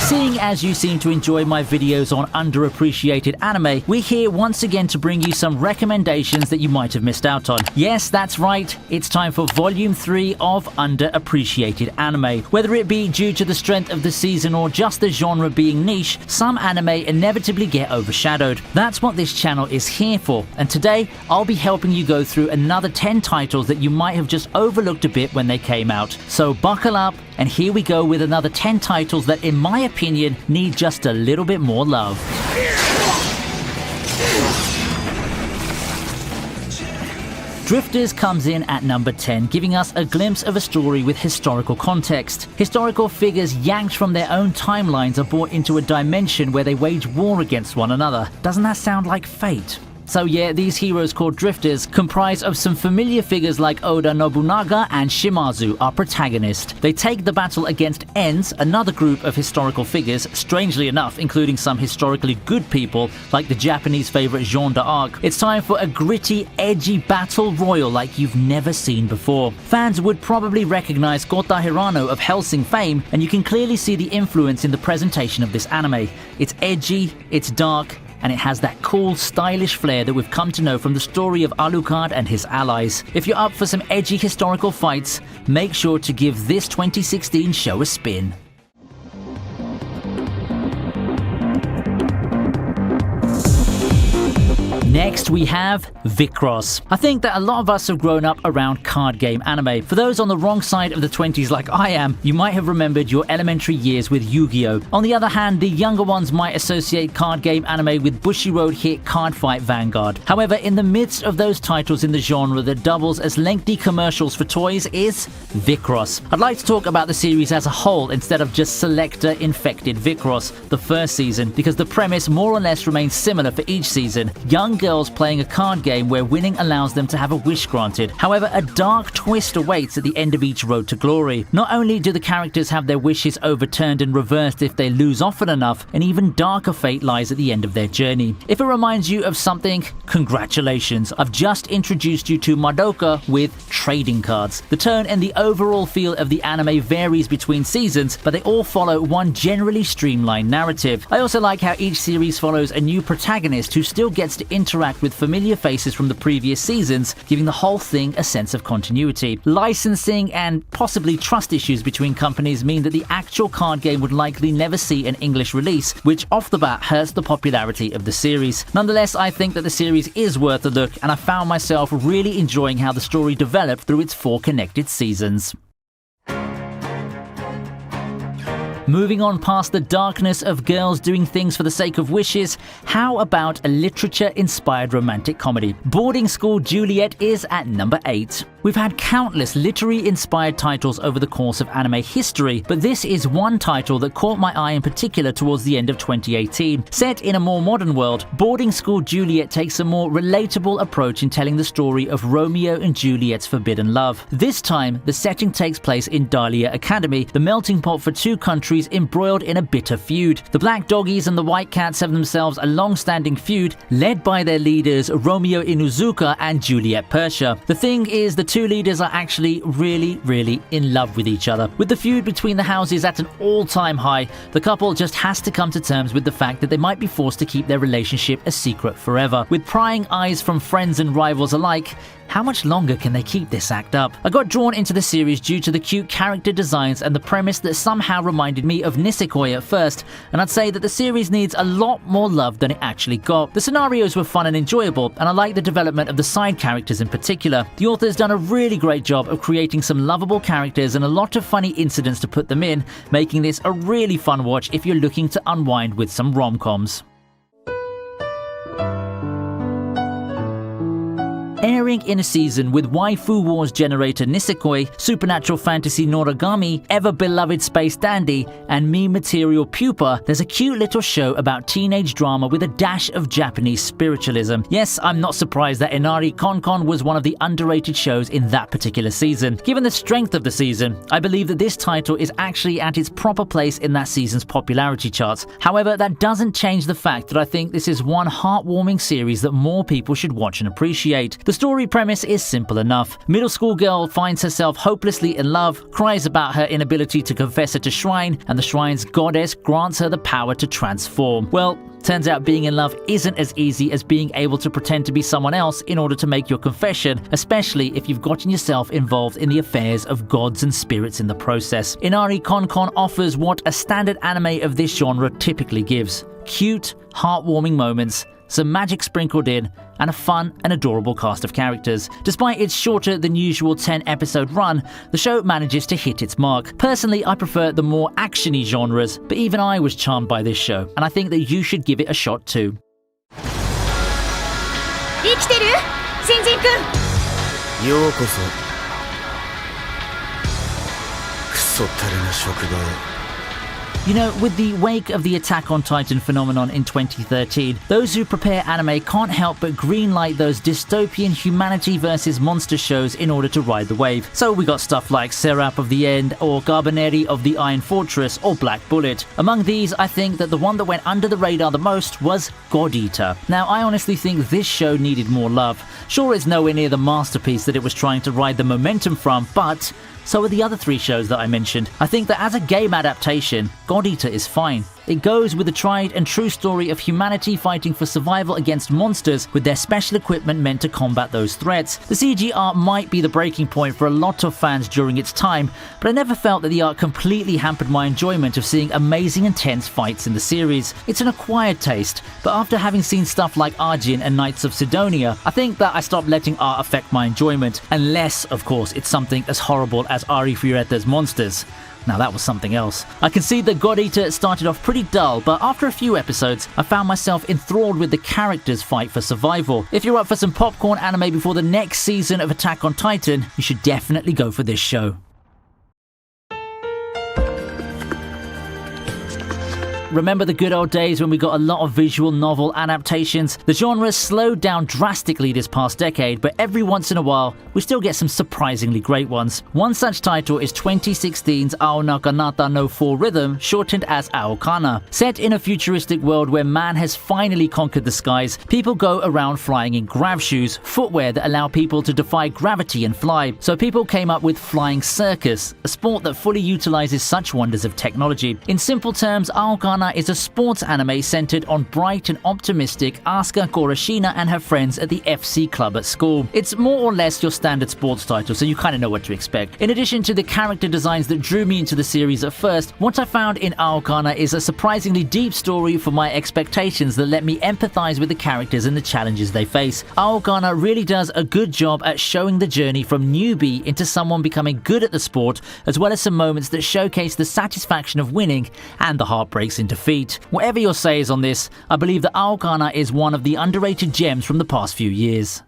Seeing as you seem to enjoy my videos on underappreciated anime, we're here once again to bring you some recommendations that you might have missed out on. Yes, that's right, it's time for Volume 3 of Underappreciated Anime. Whether it be due to the strength of the season or just the genre being niche, some anime inevitably get overshadowed. That's what this channel is here for, and today I'll be helping you go through another 10 titles that you might have just overlooked a bit when they came out. So buckle up, and here we go with another 10 titles that, in my opinion, need just a little bit more love. Drifters comes in at number 10, giving us a glimpse of a story with historical context. Historical figures yanked from their own timelines are brought into a dimension where they wage war against one another. Doesn't that sound like fate? So yeah, these heroes called Drifters comprise of some familiar figures like Oda Nobunaga and Shimazu, our protagonist. They take the battle against Ens, another group of historical figures, strangely enough including some historically good people like the Japanese favourite Jeanne d'Arc. It's time for a gritty, edgy battle royal like you've never seen before. Fans would probably recognise Kota Hirano of Hellsing fame, and you can clearly see the influence in the presentation of this anime. It's edgy, it's dark, and it has that cool, stylish flair that we've come to know from the story of Alucard and his allies. If you're up for some edgy historical fights, make sure to give this 2016 show a spin. Next we have Vic Ross. I think that a lot of us have grown up around card game anime. For those on the wrong side of the 20s like I am, you might have remembered your elementary years with Yu-Gi-Oh! On the other hand, the younger ones might associate card game anime with Bushiroad hit Card Fight Vanguard. However, in the midst of those titles in the genre that doubles as lengthy commercials for toys is Vic Ross. I'd like to talk about the series as a whole instead of just selector-infected Vic Ross, the first season, because the premise more or less remains similar for each season. Young girls playing a card game where winning allows them to have a wish granted. However, a dark twist awaits at the end of each road to glory. Not only do the characters have their wishes overturned and reversed if they lose often enough, an even darker fate lies at the end of their journey. If it reminds you of something, congratulations. I've just introduced you to Madoka with trading cards. The tone and the overall feel of the anime varies between seasons, but they all follow one generally streamlined narrative. I also like how each series follows a new protagonist who still gets to interact with familiar faces from the previous seasons, giving the whole thing a sense of continuity. Licensing and possibly trust issues between companies mean that the actual card game would likely never see an English release, which off the bat hurts the popularity of the series. Nonetheless, I think that the series is worth a look, and I found myself really enjoying how the story developed through its 4 connected seasons. Moving on past the darkness of girls doing things for the sake of wishes, how about a literature-inspired romantic comedy? Boarding School Juliet is at number 8. We've had countless literary-inspired titles over the course of anime history, but this is one title that caught my eye in particular towards the end of 2018. Set in a more modern world, Boarding School Juliet takes a more relatable approach in telling the story of Romeo and Juliet's forbidden love. This time, the setting takes place in Dahlia Academy, the melting pot for 2 countries embroiled in a bitter feud. The Black Doggies and the White Cats have themselves a long-standing feud led by their leaders Romeo Inuzuka and Juliet Persha. The thing is, the 2 leaders are actually really in love with each other. With the feud between the houses at an all-time high, the couple just has to come to terms with the fact that they might be forced to keep their relationship a secret forever. With prying eyes from friends and rivals alike, how much longer can they keep this act up? I got drawn into the series due to the cute character designs and the premise that somehow reminded me of Nisekoi at first, and I'd say that the series needs a lot more love than it actually got. The scenarios were fun and enjoyable, and I like the development of the side characters in particular. The author's done a really great job of creating some lovable characters and a lot of funny incidents to put them in, making this a really fun watch if you're looking to unwind with some rom-coms. Airing in a season with waifu wars generator Nisekoi, supernatural fantasy Noragami, ever-beloved space dandy, and meme material Pupa, there's a cute little show about teenage drama with a dash of Japanese spiritualism. Yes, I'm not surprised that Inari Konkon was one of the underrated shows in that particular season. Given the strength of the season, I believe that this title is actually at its proper place in that season's popularity charts. However, that doesn't change the fact that I think this is one heartwarming series that more people should watch and appreciate. The story premise is simple enough. Middle school girl finds herself hopelessly in love, cries about her inability to confess at a shrine, and the shrine's goddess grants her the power to transform. Well, turns out being in love isn't as easy as being able to pretend to be someone else in order to make your confession, especially if you've gotten yourself involved in the affairs of gods and spirits in the process. Inari Konkon offers what a standard anime of this genre typically gives: cute, heartwarming moments, some magic sprinkled in, and a fun and adorable cast of characters. Despite its shorter than usual 10-episode run, the show manages to hit its mark. Personally, I prefer the more action-y genres, but even I was charmed by this show, and I think that you should give it a shot too. 生きてる？新人くん。ようこそ。クソったれな職場へ。 You know, with the wake of the Attack on Titan phenomenon in 2013, those who prepare anime can't help but greenlight those dystopian humanity versus monster shows in order to ride the wave. So we got stuff like Seraph of the End, or Garbaneri of the Iron Fortress, or Black Bullet. Among these, I think that the one that went under the radar the most was God Eater. Now, I honestly think this show needed more love. Sure, it's nowhere near the masterpiece that it was trying to ride the momentum from, but so are the other three shows that I mentioned. I think that as a game adaptation, God Eater is fine. It goes with the tried and true story of humanity fighting for survival against monsters with their special equipment meant to combat those threats. The CG art might be the breaking point for a lot of fans during its time, but I never felt that the art completely hampered my enjoyment of seeing amazing intense fights in the series. It's an acquired taste, but after having seen stuff like Arjin and Knights of Sidonia, I think that I stopped letting art affect my enjoyment, unless, of course, it's something as horrible as Ari Fureta's Monsters. Now that was something else. I can see that God Eater started off pretty dull, but after a few episodes, I found myself enthralled with the characters' fight for survival. If you're up for some popcorn anime before the next season of Attack on Titan, you should definitely go for this show. Remember the good old days when we got a lot of visual novel adaptations? The genre slowed down drastically this past decade, but every once in a while, we still get some surprisingly great ones. One such title is 2016's Ao Nakanata no 4 Rhythm, shortened as Arcana. Set in a futuristic world where man has finally conquered the skies, people go around flying in grav shoes, footwear that allow people to defy gravity and fly. So people came up with Flying Circus, a sport that fully utilizes such wonders of technology. In simple terms, Arcana is a sports anime centered on bright and optimistic Asuka Gorashina and her friends at the FC club at school. It's more or less your standard sports title, so you kind of know what to expect. In addition to the character designs that drew me into the series at first, what I found in Arcana is a surprisingly deep story for my expectations that let me empathize with the characters and the challenges they face. Arcana really does a good job at showing the journey from newbie into someone becoming good at the sport, as well as some moments that showcase the satisfaction of winning and the heartbreaks in defeat. Whatever your say is on this, I believe that Arcana is one of the underrated gems from the past few years.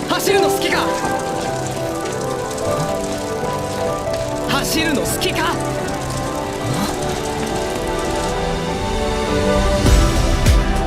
走るの好きか？走るの好きか？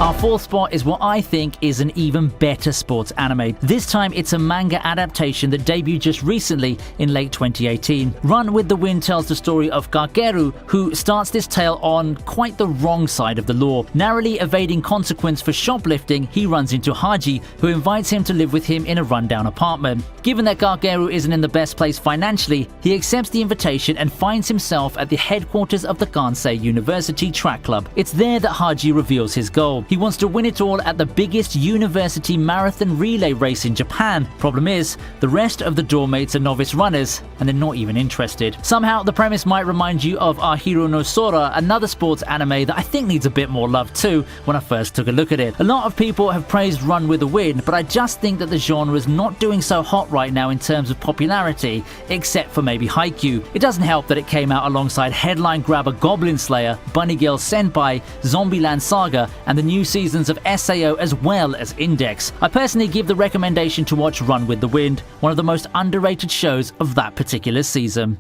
Our fourth spot is what I think is an even better sports anime. This time it's a manga adaptation that debuted just recently in late 2018. Run with the Wind tells the story of Kakeru, who starts this tale on quite the wrong side of the law. Narrowly evading consequence for shoplifting, he runs into Haji, who invites him to live with him in a rundown apartment. Given that Kakeru isn't in the best place financially, he accepts the invitation and finds himself at the headquarters of the Kansei University track club. It's there that Haji reveals his goal. He wants to win it all at the biggest university marathon relay race in Japan. Problem is, the rest of the dormmates are novice runners, and they're not even interested. Somehow, the premise might remind you of Ahiro no Sora, another sports anime that I think needs a bit more love too when I first took a look at it. A lot of people have praised Run with the Wind, but I just think that the genre is not doing so hot right now in terms of popularity, except for maybe Haikyuu. It doesn't help that it came out alongside headline grabber Goblin Slayer, Bunny Girl Senpai, Zombieland Saga, and the new seasons of SAO as well as Index. I personally give the recommendation to watch Run with the Wind, one of the most underrated shows of that particular season.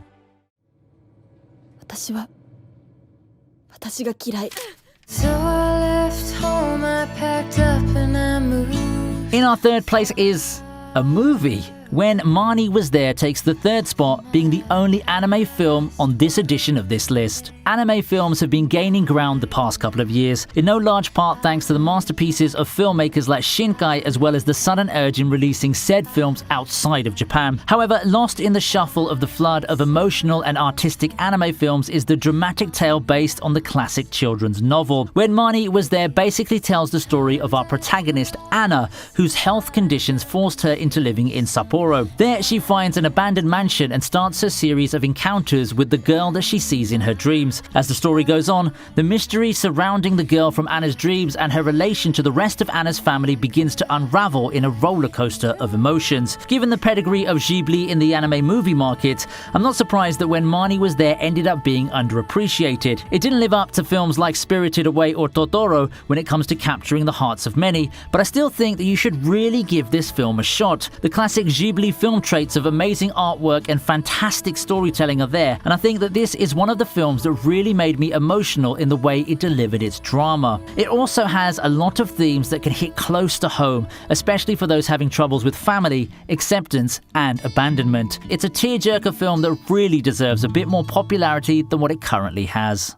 私が嫌い。 So I left home, I packed up and I moved. In our third place is a movie. When Marnie Was There takes the third spot, being the only anime film on this edition of this list. Anime films have been gaining ground the past couple of years, in no large part thanks to the masterpieces of filmmakers like Shinkai, as well as the sudden urge in releasing said films outside of Japan. However, lost in the shuffle of the flood of emotional and artistic anime films is the dramatic tale based on the classic children's novel. When Marnie Was There basically tells the story of our protagonist Anna, whose health conditions forced her into living in Sapporo. There she finds an abandoned mansion and starts her series of encounters with the girl that she sees in her dreams. As the story goes on, the mystery surrounding the girl from Anna's dreams and her relation to the rest of Anna's family begins to unravel in a roller coaster of emotions. Given the pedigree of Ghibli in the anime movie market, I'm not surprised that When Marnie Was There ended up being underappreciated. It didn't live up to films like Spirited Away or Totoro when it comes to capturing the hearts of many, but I still think that you should really give this film a shot. The classic Ghibli film traits of amazing artwork and fantastic storytelling are there, and I think that this is one of the films that really made me emotional in the way it delivered its drama. It also has a lot of themes that can hit close to home, especially for those having troubles with family, acceptance, and abandonment. It's a tearjerker film that really deserves a bit more popularity than what it currently has.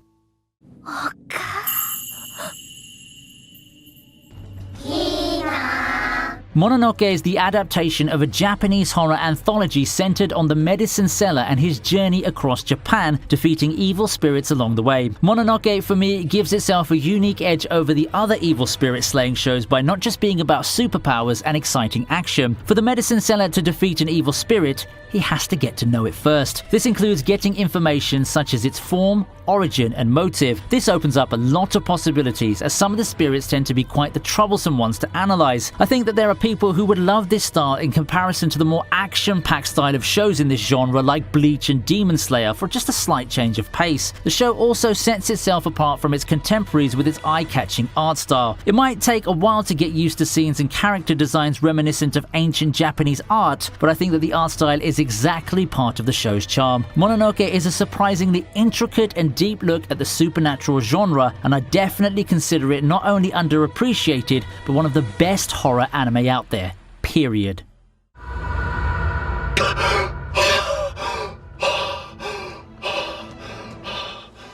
Mononoke is the adaptation of a Japanese horror anthology centered on the medicine seller and his journey across Japan, defeating evil spirits along the way. Mononoke, for me, gives itself a unique edge over the other evil spirit slaying shows by not just being about superpowers and exciting action. For the medicine seller to defeat an evil spirit, he has to get to know it first. This includes getting information such as its form, origin, and motive. This opens up a lot of possibilities, as some of the spirits tend to be quite the troublesome ones to analyze. I think that there are people who would love this style in comparison to the more action-packed style of shows in this genre like Bleach and Demon Slayer for just a slight change of pace. The show also sets itself apart from its contemporaries with its eye-catching art style. It might take a while to get used to scenes and character designs reminiscent of ancient Japanese art, but I think that the art style is exactly part of the show's charm. Mononoke is a surprisingly intricate and deep look at the supernatural genre, and I definitely consider it not only underappreciated, but one of the best horror anime out there. Period.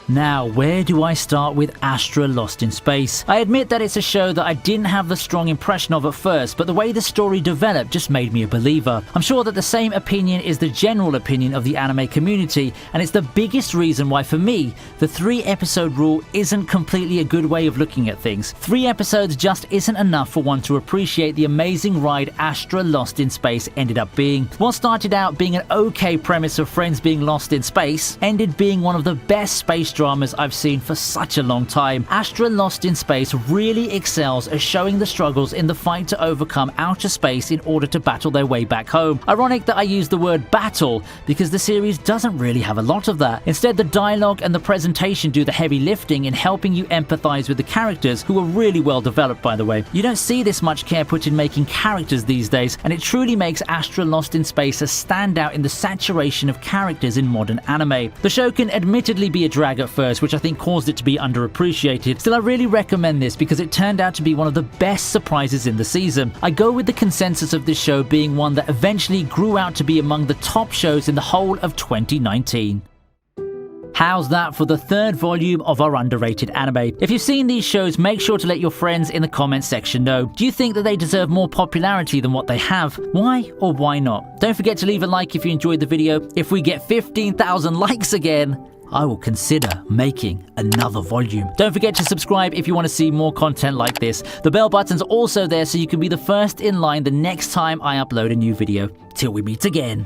Now, where do I start with Astra Lost in Space? I admit that it's a show that I didn't have the strong impression of at first, but the way the story developed just made me a believer. I'm sure that the same opinion is the general opinion of the anime community, and it's the biggest reason why, for me, the 3-episode rule isn't completely a good way of looking at things. 3 episodes just isn't enough for one to appreciate the amazing ride Astra Lost in Space ended up being. What started out being an okay premise of friends being lost in space ended being one of the best space dramas I've seen for such a long time. Astra Lost in Space really excels at showing the struggles in the fight to overcome outer space in order to battle their way back home. Ironic that I use the word battle, because the series doesn't really have a lot of that. Instead, the dialogue and the presentation do the heavy lifting in helping you empathize with the characters, who are really well developed, by the way. You don't see this much care put in making characters these days, and it truly makes Astra Lost in Space a standout in the saturation of characters in modern anime. The show can admittedly be a drag at first, which I think caused it to be underappreciated. Still, I really recommend this because it turned out to be one of the best surprises in the season. I go with the consensus of this show being one that eventually grew out to be among the top shows in the whole of 2019. How's that for the 3rd volume of our underrated anime? If you've seen these shows, make sure to let your friends in the comments section know. Do you think that they deserve more popularity than what they have? Why or why not? Don't forget to leave a like if you enjoyed the video. If we get 15,000 likes again, I will consider making another volume. Don't forget to subscribe if you want to see more content like this. The bell button's also there so you can be the first in line the next time I upload a new video. Till we meet again.